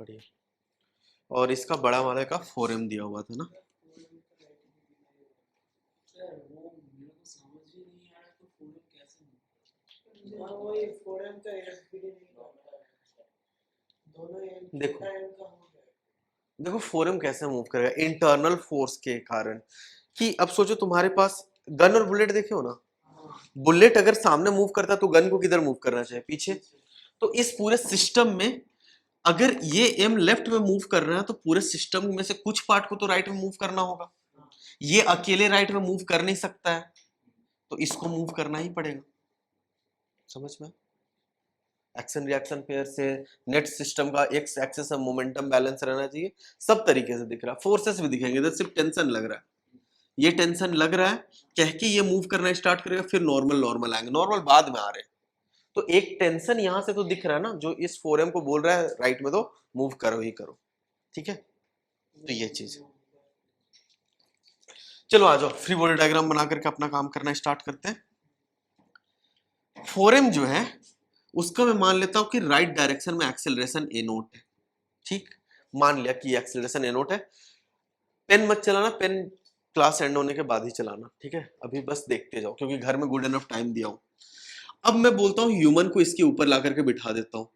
बढ़िया। और इसका बड़ा वाले का 4m दिया हुआ था ना। देखो देखो 4m कैसे मूव करेगा इंटरनल फोर्स के कारण, कि अब सोचो तुम्हारे पास गन और बुलेट देखे हो ना, बुलेट अगर सामने मूव करता तो गन को किधर मूव करना चाहिए, पीछे। तो इस पूरे सिस्टम में अगर ये एम लेफ्ट में मूव कर रहा है तो पूरे सिस्टम में से कुछ पार्ट को तो राइट में मूव करना होगा। ये अकेले राइट में मूव कर नहीं सकता है, तो इसको मूव करना ही पड़ेगा। समझ में? एक्शन रिएक्शन पेयर से नेट सिस्टम का एक्स एक्सिस में मोमेंटम बैलेंस रहना चाहिए, सब तरीके से दिख रहा है। फोर्सेस भी दिखेंगे, इधर सिर्फ टेंशन लग रहा है, ये टेंशन लग रहा है, कह के ये मूव करना स्टार्ट करेगा, फिर नॉर्मल नॉर्मल आएंगे, नॉर्मल बाद में आ रहे हैं। तो एक टेंशन यहां से तो दिख रहा है ना, जो इस 4m को बोल रहा है राइट में तो मूव करो ही करो। ठीक है, तो ये चीज। चलो आ जाओ, फ्री बॉडी डायग्राम बना करके अपना काम करना स्टार्ट करते हैं। 4m जो है उसका मैं मान लेता हूं कि राइट डायरेक्शन में एक्सेलरेशन ए नोट है। ठीक, मान लिया कि एक्सेलरेशन ए नोट है। पेन मत चलाना, पेन क्लास एंड होने के बाद ही चलाना, ठीक है? अभी बस देखते जाओ क्योंकि घर में गुड एनफ टाइम दिया हूं। अब मैं बोलता हूं ह्यूमन को इसके ऊपर ला करके बिठा देता हूं,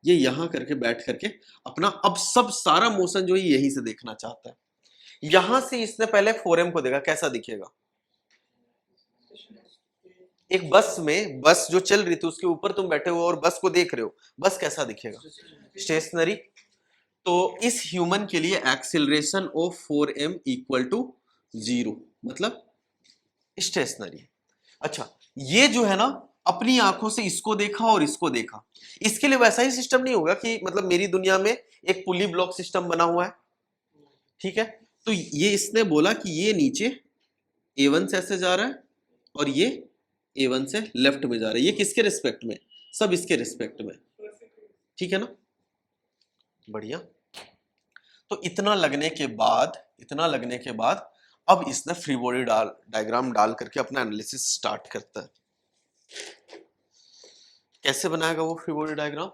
ये यहां करके बैठ करके अपना अब सब सारा मोशन जो है यहीं से देखना चाहता है। यहां से इसने पहले 4m को देखा, कैसा दिखेगा? एक बस में, बस जो चल रही थी उसके ऊपर तुम बैठे हो और बस को देख रहे हो, बस कैसा दिखेगा? स्टेशनरी। तो इस ह्यूमन के लिए acceleration of 4m equal to 0, मतलब स्टेशनरी। अच्छा, ये जो है ना अपनी आंखों से इसको देखा और इसको देखा। इसके लिए वैसा ही सिस्टम नहीं होगा कि मतलब मेरी दुनिया में एक पुली ब्लॉक सिस्टम बना हुआ है, ठीक है? तो ये इसने बोला कि ये नीचे A1 से ऐसे जा रहा है और ये A1 से लेफ्ट में जा रहा है। ये किसके रिस्पेक्ट में? सब इसके रिस्पेक्ट में, ठीक है ना? बढ़िया। तो इतना लगने के बाद अब इसने फ्री बॉडी डायग्राम डाल करके अपना एनालिसिस स्टार्ट करता है। कैसे बनाएगा वो फ्री बॉडी डायग्राम?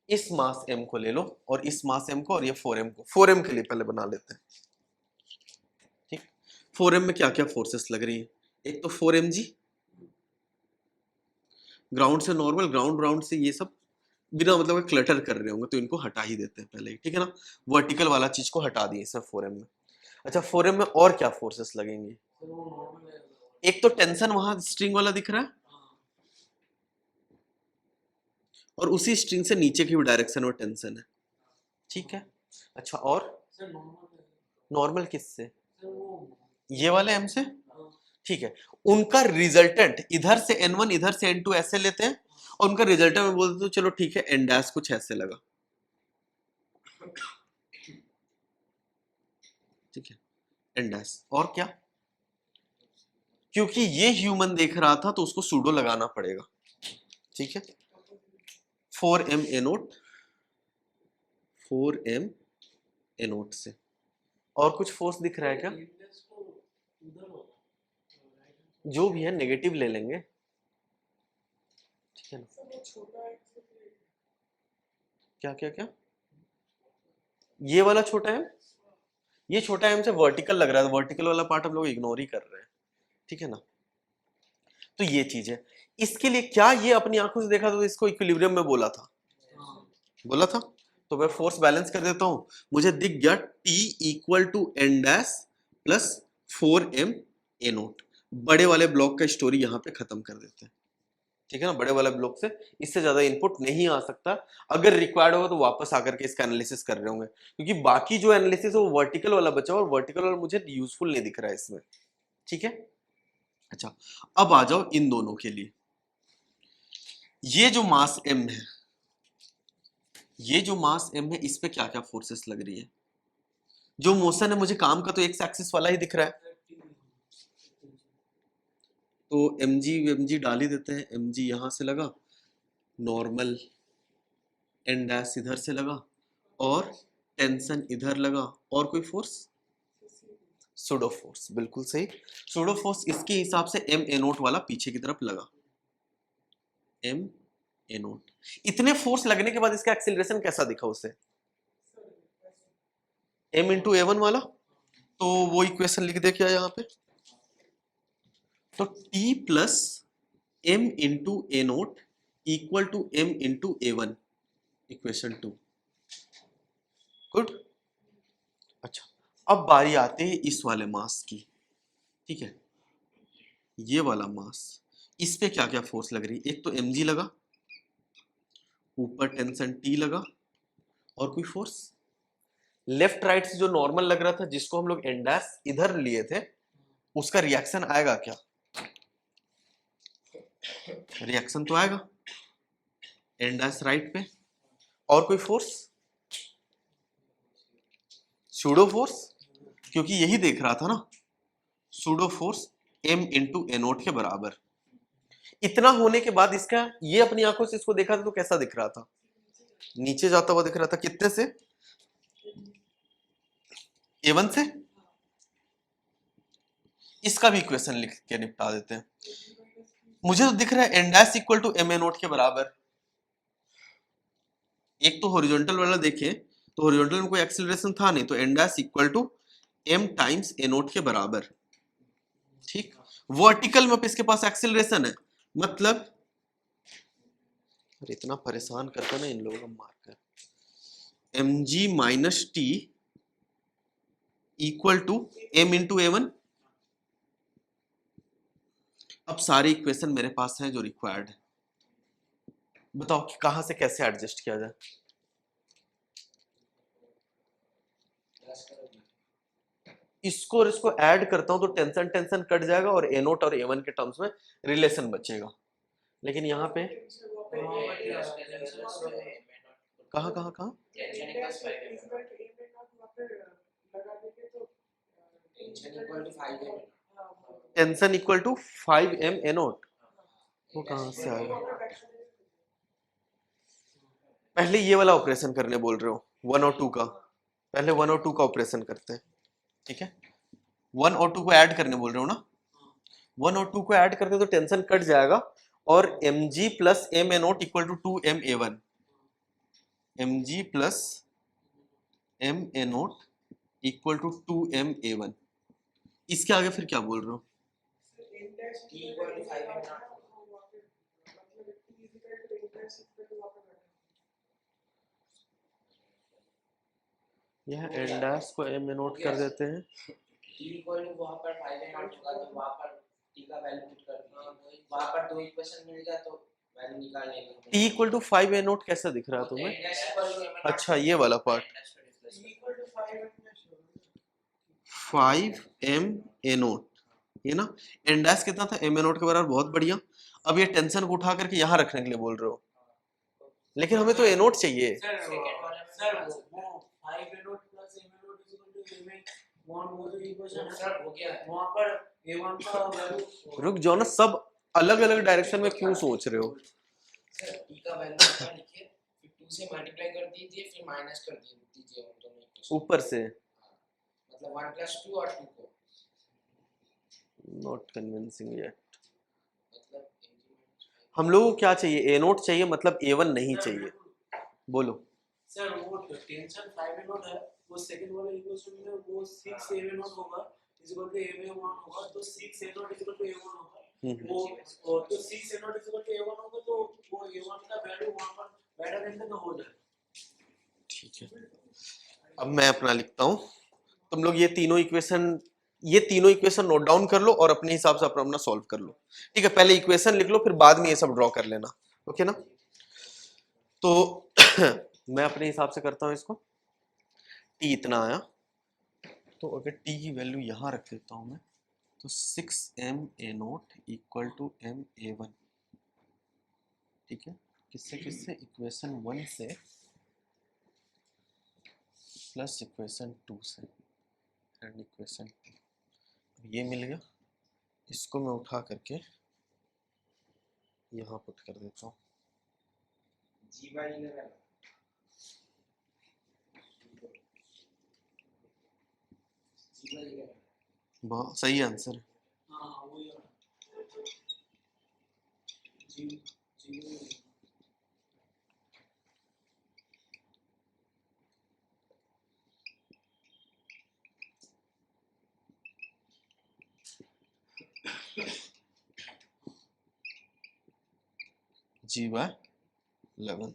इस मास m को ले लो और इस मास m को और ये 4m को, 4m के लिए पहले बना लेते हैं। ठीक, 4m में क्या क्या फोर्सेस लग रही है? एक तो 4mg ग्राउंड से नॉर्मल, ग्राउंड से ये सब बिना मतलब क्लटर कर रहे होंगे तो इनको हटा ही देते हैं पहले ही, ठीक है ना? वर्टिकल वाला चीज को हटा दिए सब 4m में। अच्छा, 4m में और क्या फोर्सेस लगेंगे? एक तो टेंशन वहां स्ट्रिंग वाला दिख रहा है और उसी स्ट्रिंग से नीचे की भी डायरेक्शन में टेंशन है, ठीक है? अच्छा, और नॉर्मल किससे? ये वाले m से, ठीक है? उनका रिजल्टेंट इधर से n1 इधर से n2 ऐसे लेते हैं और उनका रिजल्टेंट में बोलते तो चलो ठीक है n डैश कुछ ऐसे लगा, ठीक है? n dash. और क्या? क्योंकि ये ह्यूमन देख रहा था तो उसको सूडो लगाना पड़ेगा, ठीक है? 4m A note, 4m A note से। और कुछ फोर्स दिख रहा है क्या? जो भी है नेगेटिव ले लेंगे, ठीक है ना? क्या क्या क्या? ये वाला छोटा है, ये छोटा एम से वर्टिकल लग रहा है, वर्टिकल वाला पार्ट हम लोग इग्नोर ही कर रहे हैं, ठीक है ना? तो ये चीज है। इसके लिए क्या ये अपनी आंखों से देखा तो इसको इक्विलिब्रियम में बोला था। तो मैं फोर्स बैलेंस कर देता हूं, मुझे दिख गया T equal to N dash plus 4m A naught. बड़े वाले ब्लॉक का स्टोरी यहां पे खत्म कर देते हैं, ठीक है ना? बड़े वाले ब्लॉक से इससे ज्यादा इनपुट नहीं आ सकता। अगर रिक्वायर्ड होगा तो वापस आकर के इसका एनालिसिस कर रहे होंगे, क्योंकि बाकी जो एनालिसिस है वो वर्टिकल वाला बचा और वर्टिकल वाला मुझे यूजफुल नहीं दिख रहा है इसमें, ठीक है? अच्छा, अब आ जाओ इन दोनों के लिए। ये जो मास m है, ये जो मास m है, इस पे क्या क्या फोर्सेस लग रही है? जो मोशन है मुझे काम का तो एक्स एक्सिस वाला ही दिख रहा है, तो mg डाल ही देते हैं। mg यहां से लगा, नॉर्मल एन डैश इधर से लगा और टेंशन इधर लगा, और कोई फोर्स? सूडो फोर्स, बिल्कुल सही। सूडो फोर्स इसके हिसाब से एम ए नोट वाला पीछे की तरफ लगा, एम ए नोट। इतने फोर्स लगने के बाद इसका एक्सीलरेशन कैसा दिखा उसे? m इंटू a1 वाला, तो वो इक्वेशन लिख दे क्या यहाँ पे, तो t plus m into A naught equal to m into a1, equation 2। Good. अच्छा, अब बारी आती है इस वाले मास की, ठीक है, ये वाला मास, इस पे क्या क्या फोर्स लग रही, एक तो mg लगा, ऊपर टेंशन T लगा, और कोई फोर्स लेफ्ट राइट से जो नॉर्मल लग रहा था जिसको हम लोग एन डैश इधर लिए थे, उसका रिएक्शन आएगा क्या, रिएक्शन तो आएगा एन डैश राइट पे, और कोई फोर्स, सूडो फोर्स, क्योंकि यही देख रहा था ना, pseudo force m into A naught के बराबर। इतना होने के बाद इसका, ये अपनी आंखों से इसको देखा था तो कैसा दिख रहा था, नीचे जाता हुआ दिख रहा था, कितने से, a1 से। इसका भी इक्वेशन लिख के निपटा देते हैं। मुझे तो दिख रहा है N dash equal to m A naught के बराबर। एक तो हॉरिजॉन्टल वाला देखें, तो हॉरिजॉन्टल में कोई एक्सीलरेशन था नहीं, तो N dash equal to m times A naught के बराबर, ठीक। वर्टिकल में इसके पास एक्सीलरेशन है, मतलब, अरे इतना परेशान करता ना इन लोगों का marker, mg minus T equal to m into A one. अब सारी इक्वेशन मेरे पास है जो रिक्वायर्ड है, बताओ कि कहां से कैसे एडजस्ट किया जाए। इसको और इसको ऐड करता हूं तो टेंशन टेंशन कट जाएगा और ए नोट और ए1 के टर्म्स में रिलेशन बचेगा। लेकिन यहाँ पे कहाँ कहाँ कहाँ, tension equal to 5m A naught, वो कहाँ से आएगा, पहले ये वाला ऑपरेशन करने बोल रहे हो 1 और 2 का, पहले 1 और 2 का ऑपरेशन करते हैं, ठीक है। 1 और 2 को ऐड करने बोल रहे हो ना, 1 और 2 को ऐड करते तो टेंशन कट जाएगा, और mg plus m A naught equal to 2m a1, mg plus m A naught equal to 2m a1। इसके आगे फिर क्या बोल रहे हो, यह एन डैश को m ए नोट कर देते हैं, वहां पर 5 नॉट होगा तो वहां पर t का वैल्यू पुट कर देंगे, वहां पर दो इक्वेशन मिल गया तो वैल्यू निकाल लेंगे। t equal to 5 A naught कैसा दिख रहा है तुम्हें, अच्छा ये वाला पार्ट 5m ए नोट, ये ना, एन डैश कितना था m ए नोट के बराबर, बहुत बढ़िया। अब ये टेंशन को उठा करके यहाँ रखने के लिए बोल रहे हो, लेकिन हमें तो ए नोट चाहिए, रुक जाओ ना, सब अलग अलग डायरेक्शन में क्यों सोच रहे हो, सर t का वैल्यू क्या लिखिए, फिर 2 से मल्टीप्लाई कर दीजिए, फिर माइनस कर दीजिए उन दोनों इक्वेशन ऊपर से, मतलब 1 + 2 और 2 को, नॉट कन्विंसिंग येट। मतलब हम लोगों को क्या चाहिए, ए नोट चाहिए, मतलब ए1 नहीं चाहिए, बोलो। सर वो टेंशन 5 नोट है, वो सेकंड वाले इक्वेशन में वो 6 7 नोट होगा इक्वल टू m1 होगा, तो 6 7 नोट इक्वल टू a1 होगा, वो तो 6 7 नोट इक्वल टू a1 होगा, तो वो a1 का वैल्यू वहां पर बैठा देंगे तो हो जाएगा। ठीक है, अब मैं अपना लिखता हूं, तुम लोग ये तीनों इक्वेशन नोट डाउन कर लो और अपने हिसाब से अपना सॉल्व कर लो, ठीक है। पहले इक्वेशन लिख लो, फिर बाद में ये सब ड्रॉ कर लेना, ओके ना। तो मैं अपने हिसाब से करता हूं इसको, t इतना आया, तो अगर t की वैल्यू यहां रख देता हूं मैं, तो 6m A naught equal to m a1, ठीक है। किससे किससे, इक्वेशन 1 से प्लस इक्वेशन 2 से एंड इक्वेशन 2, ये मिल गया। इसको मैं उठा करके यहाँ पुट कर देता हूँ, g/11 बहुत सही आंसर है। हां वही है जी। G/11।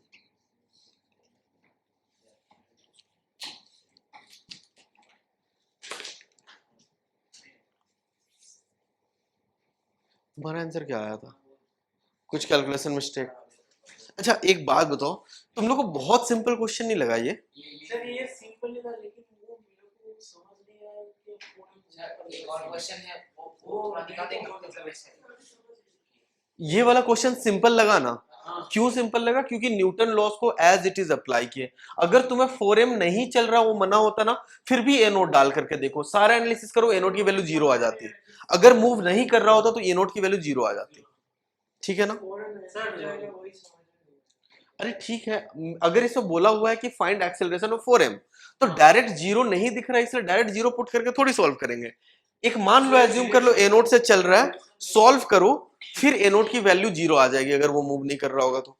तुम्हारा आंसर क्या आया था? कुछ कैलकुलेशन मिस्टेक? अच्छा एक बात बताओ, तुम लोग को बहुत सिंपल क्वेश्चन नहीं लगा ये? सर ये सिंपल ही था लेकिन वो मेरे को समझ नहीं आया कि सर एक और क्वेश्चन है वो थोड़ा दिखा देंगे मतलब ऐसे ये वाला क्वेश्चन सिंपल लगा ना? हाँ क्यों सिंपल लगा? क्योंकि न्यूटन लॉस को एज इट इज अप्लाई किए। अगर तुम्हें 4m नहीं चल रहा, वो मना होता ना, फिर भी ए नोट डाल करके देखो, सारा एनालिसिस करो, ए नोट की वैल्यू 0 आ जाती है। अगर मूव नहीं कर रहा होता तो ए नोट की वैल्यू 0 आ जाती। ठीक है ना? सर वही समझ अरे ठीक है, अगर इसमें बोला हुआ है कि फाइंड एक्सेलरेशन ऑफ 4m, तो डायरेक्ट 0 नहीं दिख रहा है, इसलिए डायरेक्ट 0 पुट करके थोड़ी सॉल्व करेंगे। एक मान लो, एज्यूम कर लो ए नोट से चल रहा है, सॉल्व करो, फिर ए नोट की वैल्यू 0 आ जाएगी अगर वो मूव नहीं कर रहा होगा तो।